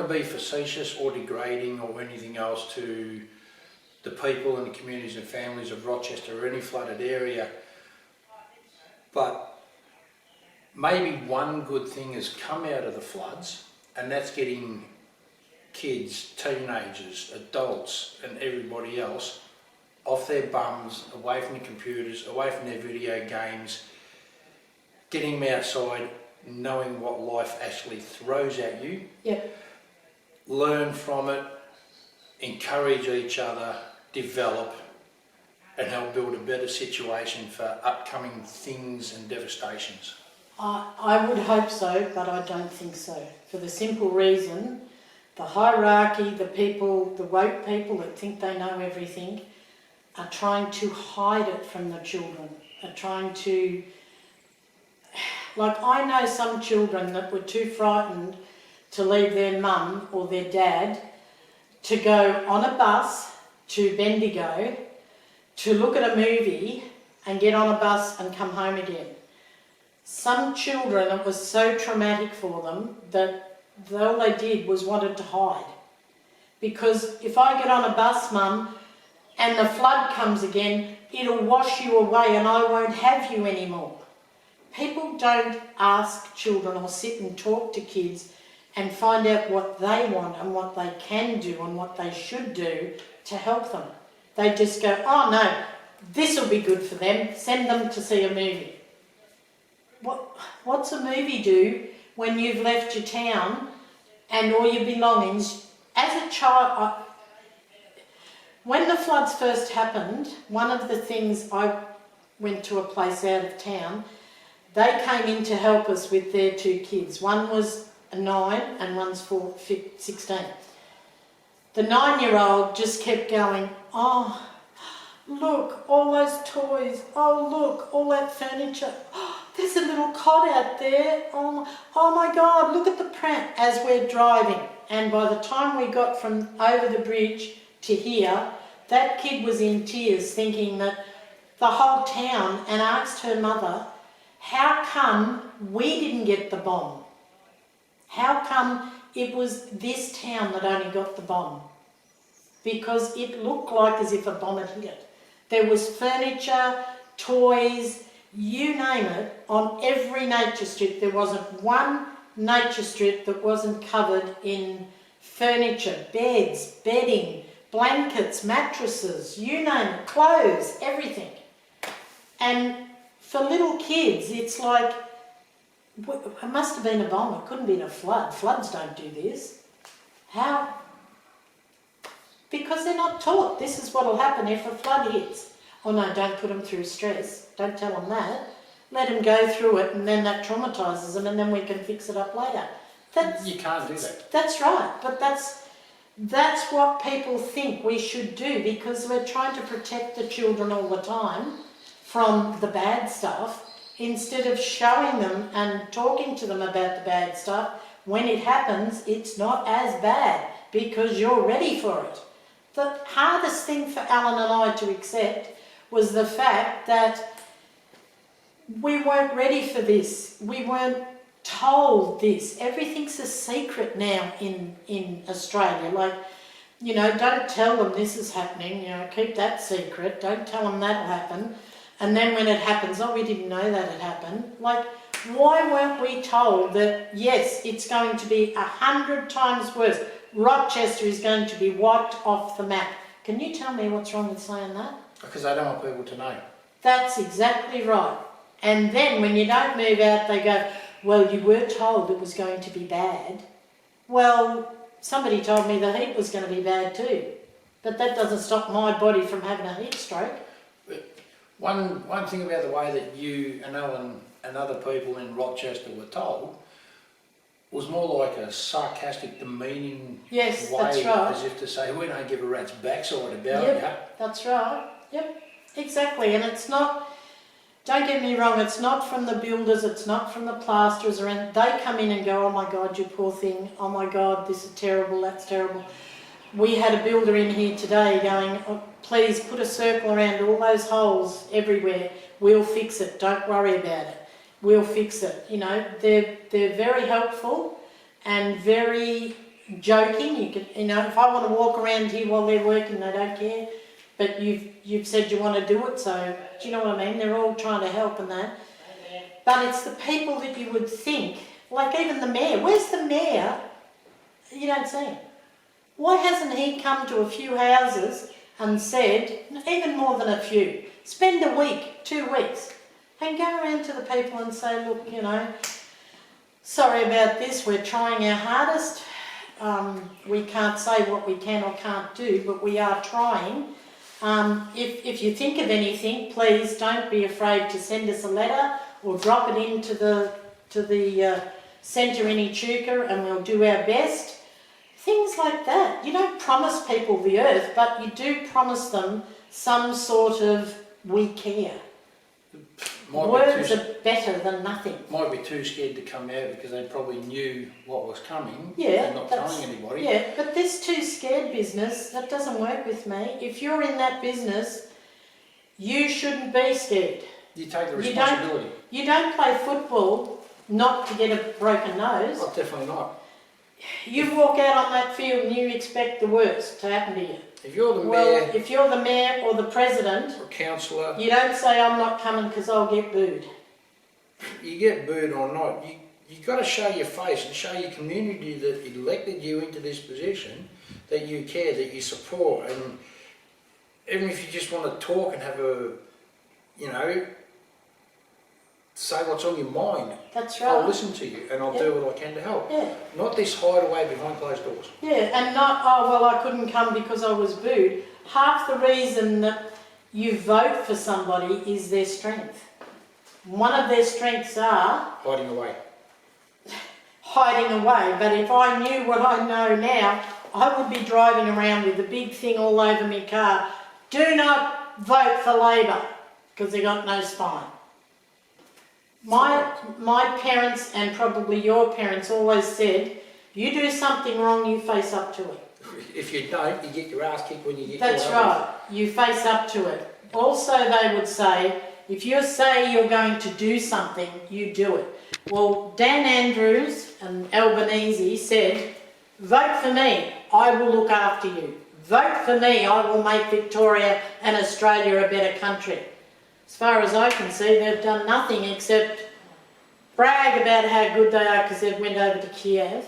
want to be facetious or degrading or anything else to the people and the communities and families of Rochester or any flooded area, but maybe one good thing has come out of the floods, and that's getting kids, teenagers, adults and everybody else off their bums, away from the computers, away from their video games, getting them outside, knowing what life actually throws at you. Yep. Learn from it, encourage each other, develop, and help build a better situation for upcoming things and devastations. I would hope so, but I don't think so. For the simple reason, the hierarchy, the people, the woke people that think they know everything, are trying to hide it from the children, are trying to... Like, I know some children that were too frightened to leave their mum or their dad to go on a bus to Bendigo to look at a movie and get on a bus and come home again. Some children, it was so traumatic for them that all they did was wanted to hide. Because if I get on a bus, Mum, and the flood comes again, it'll wash you away and I won't have you anymore. People don't ask children or sit and talk to kids and find out what they want and what they can do and what they should do to help them. They just go, oh no, this will be good for them, send them to see a movie. What's a movie do when you've left your town and all your belongings? As a child, when the floods first happened, one of the things, I went to a place out of town, they came in to help us with their two kids. One was 9 and one's 16. The 9-year-old just kept going, oh, look, all those toys. Oh, look, all that furniture. Oh, there's a little cot out there. Oh my God, look at the pram as we're driving. And by the time we got from over the bridge to here, that kid was in tears thinking that the whole town, and asked her mother, how come we didn't get the bomb? How come it was this town that only got the bomb? Because it looked like as if a bomb had hit it. There was furniture, toys, you name it, on every nature strip. There wasn't one nature strip that wasn't covered in furniture, beds, bedding, blankets, mattresses, you name it, clothes, everything. And for little kids, it's like, it must have been a bomb, it couldn't have been a flood. Floods don't do this. How? Because they're not taught. This is what will happen if a flood hits. Oh no, don't put them through stress. Don't tell them that. Let them go through it, and then that traumatises them, and then we can fix it up later. You can't do that. That's right, but that's what people think we should do, because we're trying to protect the children all the time from the bad stuff, instead of showing them and talking to them about the bad stuff. When it happens, it's not as bad because you're ready for it. The hardest thing for Alan and I to accept was the fact that we weren't ready for this. We weren't told this. Everything's a secret now in Australia. Like, you know, don't tell them this is happening, you know, keep that secret. Don't tell them that'll happen. And then when it happens, oh, we didn't know that it happened. Like, why weren't we told that, yes, it's going to be 100 times worse. Rochester is going to be wiped off the map. Can you tell me what's wrong with saying that? Because I don't want people to know. That's exactly right. And then when you don't move out, they go, well, you were told it was going to be bad. Well, somebody told me the heat was going to be bad too. But that doesn't stop my body from having a heat stroke. One thing about the way that you and Alan and other people in Rochester were told was more like a sarcastic, demeaning way, that's right. As if to say, we don't give a rat's backside about Yep, that's right. Yep, exactly. And it's not, don't get me wrong, it's not from the builders, it's not from the plasterers or anything. They come in and go, oh my God, you poor thing. Oh my God, this is terrible, that's terrible. We had a builder in here today going, oh, please put a circle around all those holes everywhere. We'll fix it. Don't worry about it. We'll fix it. You know, they're very helpful and very joking. You could, if I want to walk around here while they're working, they don't care. But you've said you want to do it, so do you know what I mean? They're all trying to help and that. But it's the people that you would think, like even the mayor. Where's the mayor? You don't see him. Why hasn't he come to a few houses and said, even more than a few, spend a week, 2 weeks, and go around to the people and say, look, sorry about this, we're trying our hardest. We can't say what we can or can't do, but we are trying. If you think of anything, please don't be afraid to send us a letter or drop it into the centre in Echuca and we'll do our best. Things like that. You don't promise people the earth, but you do promise them some sort of we care. Words are better than nothing. Might be too scared to come out because they probably knew what was coming. Yeah, and not telling anybody. Yeah, but this too scared business, that doesn't work with me. If you're in that business, you shouldn't be scared. You take the responsibility. You don't play football not to get a broken nose. Oh, definitely not. You walk out on that field and you expect the worst to happen to you. If you're the Well, mayor, if you're the mayor or the president, or councillor, you don't say I'm not coming because I'll get booed. you get booed or not, you've got to show your face and show your community that elected you into this position, that you care, that you support, and even if you just want to talk and have say what's on your mind. That's right. I'll listen to you and I'll do what I can to help. Yeah. Not this hide away behind closed doors. Yeah, and not, oh, well, I couldn't come because I was booed. Half the reason that you vote for somebody is their strength. One of their strengths are Hiding away. hiding away, but if I knew what I know now, I would be driving around with a big thing all over my car. Do not vote for Labor because they got no spine. My parents and probably your parents always said, you do something wrong, you face up to it. If you don't, you get your ass kicked when you get That's right, you face up to it. Also they would say, if you say you're going to do something, you do it. Well, Dan Andrews and Albanese said, vote for me, I will look after you. Vote for me, I will make Victoria and Australia a better country. As far as I can see, they've done nothing except brag about how good they are because they've went over to Kiev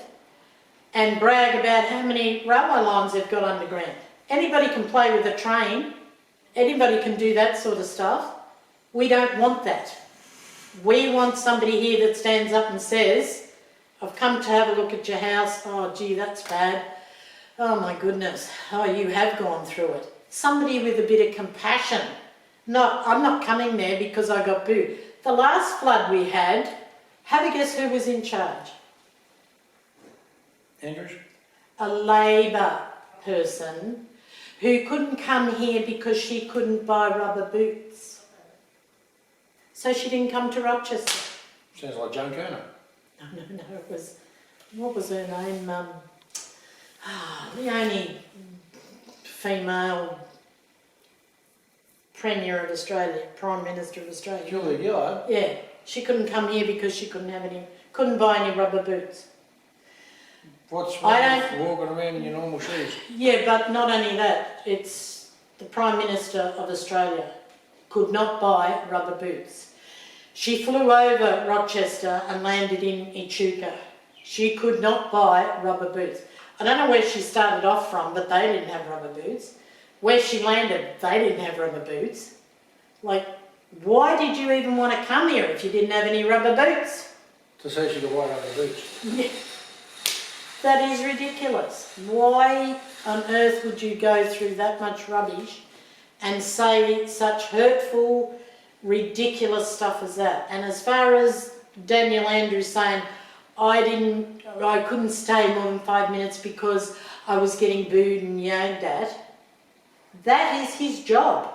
and brag about how many railway lines they've got underground. Anybody can play with a train. Anybody can do that sort of stuff. We don't want that. We want somebody here that stands up and says, I've come to have a look at your house. Oh, gee, that's bad. Oh, my goodness. Oh, you have gone through it. Somebody with a bit of compassion. No, I'm not coming there because I got booed. The last flood we had, have a guess who was in charge? Andrews? A Labor person who couldn't come here because she couldn't buy rubber boots. So she didn't come to Rochester. Sounds like Joan Kerner. No, it was, what was her name? The only female Premier of Australia, Prime Minister of Australia. Julia Gillard? Yeah, she couldn't come here because she couldn't buy any rubber boots. What's wrong with walking around in your normal shoes? Yeah, but not only that, it's the Prime Minister of Australia could not buy rubber boots. She flew over Rochester and landed in Echuca. She could not buy rubber boots. I don't know where she started off from, but they didn't have rubber boots. Where she landed, they didn't have rubber boots. Like, why did you even want to come here if you didn't have any rubber boots? To say she could wear rubber boots. Yeah. That is ridiculous. Why on earth would you go through that much rubbish and say such hurtful, ridiculous stuff as that? And as far as Daniel Andrews saying, I couldn't stay more than 5 minutes because I was getting booed and yanked at. That is his job.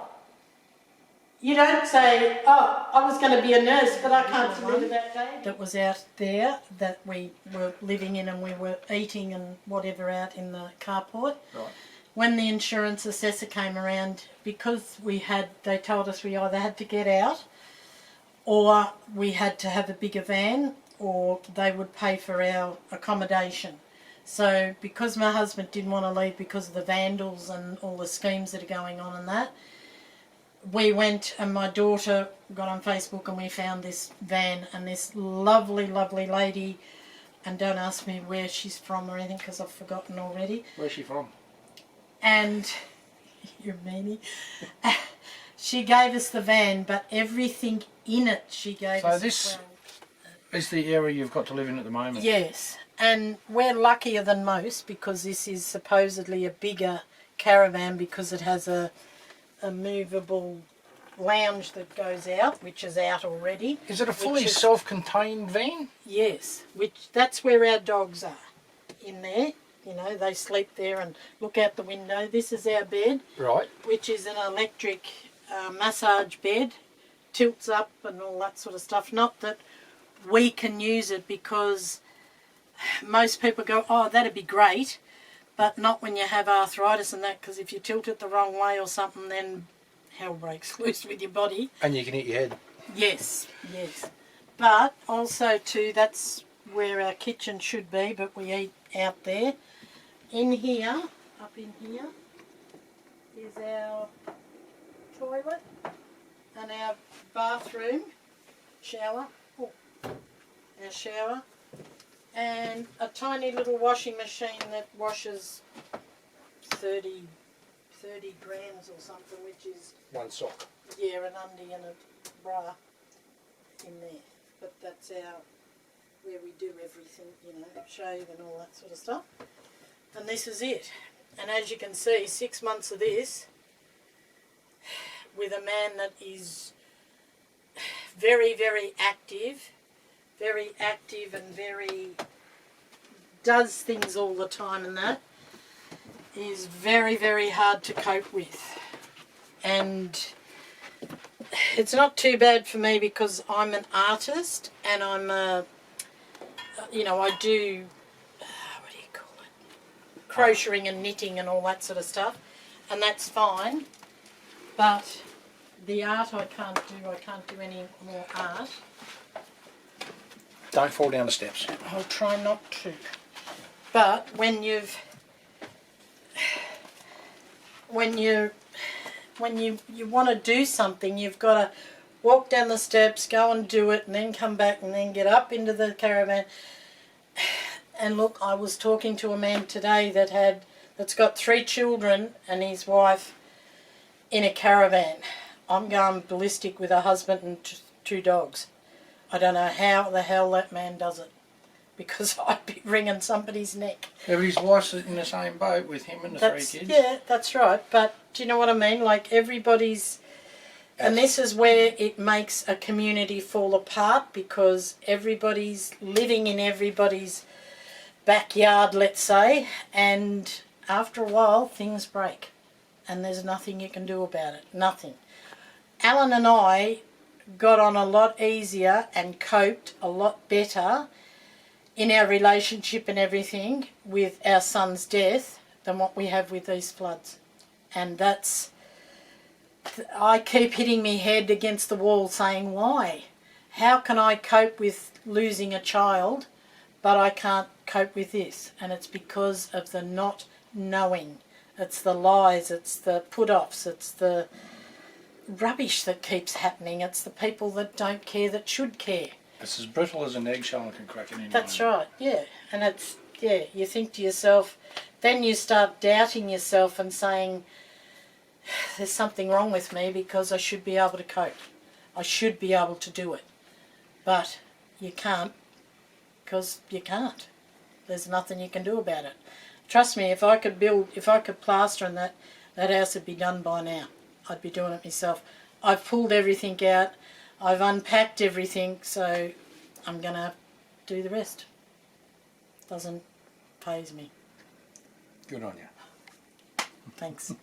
You don't say, oh, I was going to be a nurse, but I can't deliver that day. That was out there that we were living in and we were eating and whatever out in the carport. Right. When the insurance assessor came around, because they told us we either had to get out or we had to have a bigger van or they would pay for our accommodation. So because my husband didn't want to leave because of the vandals and all the schemes that are going on and that, we went and my daughter got on Facebook and we found this van and this lovely, lovely lady, and don't ask me where she's from or anything because I've forgotten already. Where's she from? And, you meanie, she gave us the van, but everything in it she gave us. So this is the area you've got to live in at the moment? Yes, and we're luckier than most because this is supposedly a bigger caravan because it has a movable lounge that goes out, which is out already. Is it a fully self-contained van? Yes, that's where our dogs are, in there. You know, they sleep there and look out the window. This is our bed, Right. which is an electric massage bed, tilts up and all that sort of stuff. Not that we can use it because most people go, oh, that'd be great, but not when you have arthritis and that, because if you tilt it the wrong way or something, then hell breaks loose with your body. And you can hit your head. Yes, yes. But also too, that's where our kitchen should be, but we eat out there. In here, up in here, is our toilet and our bathroom, shower, our shower, and a tiny little washing machine that washes 30 grams or something, which is, One sock. yeah, an undie and a bra in there. But that's where we do everything, you know, shave and all that sort of stuff. And this is it. And as you can see, 6 months of this with a man that is very, very active and very does things all the time, and that is very, very hard to cope with. And it's not too bad for me because I'm an artist and I'm you know, I do what do you call it, crocheting and knitting and all that sort of stuff, and that's fine, but the art I can't do any more art. Don't fall down the steps. I'll try not to. But when you want to do something, you've got to walk down the steps, go and do it, and then come back and then get up into the caravan. And look, I was talking to a man today that's got 3 children and his wife in a caravan. I'm going ballistic with a husband and 2 dogs. I don't know how the hell that man does it, because I'd be wringing somebody's neck. Yeah, but his wife's in the same boat with him and the 3 kids. Yeah, that's right. But do you know what I mean? Like everybody's... And this is where it makes a community fall apart, because everybody's living in everybody's backyard, let's say, and after a while things break and there's nothing you can do about it. Nothing. Alan and I got on a lot easier and coped a lot better in our relationship and everything with our son's death than what we have with these floods. And that's... I keep hitting my head against the wall saying, why? How can I cope with losing a child, but I can't cope with this? And it's because of the not knowing. It's the lies, it's the put-offs, it's the rubbish that keeps happening. It's the people that don't care that should care. It's as brittle as an eggshell and can crack anyone. That's right, yeah. And it's, yeah, you think to yourself, then you start doubting yourself and saying, there's something wrong with me because I should be able to cope. I should be able to do it. But you can't, because you can't. There's nothing you can do about it. Trust me, if I could plaster and that house would be done by now. I'd be doing it myself. I've pulled everything out. I've unpacked everything, so I'm going to do the rest. Doesn't faze me. Good on you. Thanks.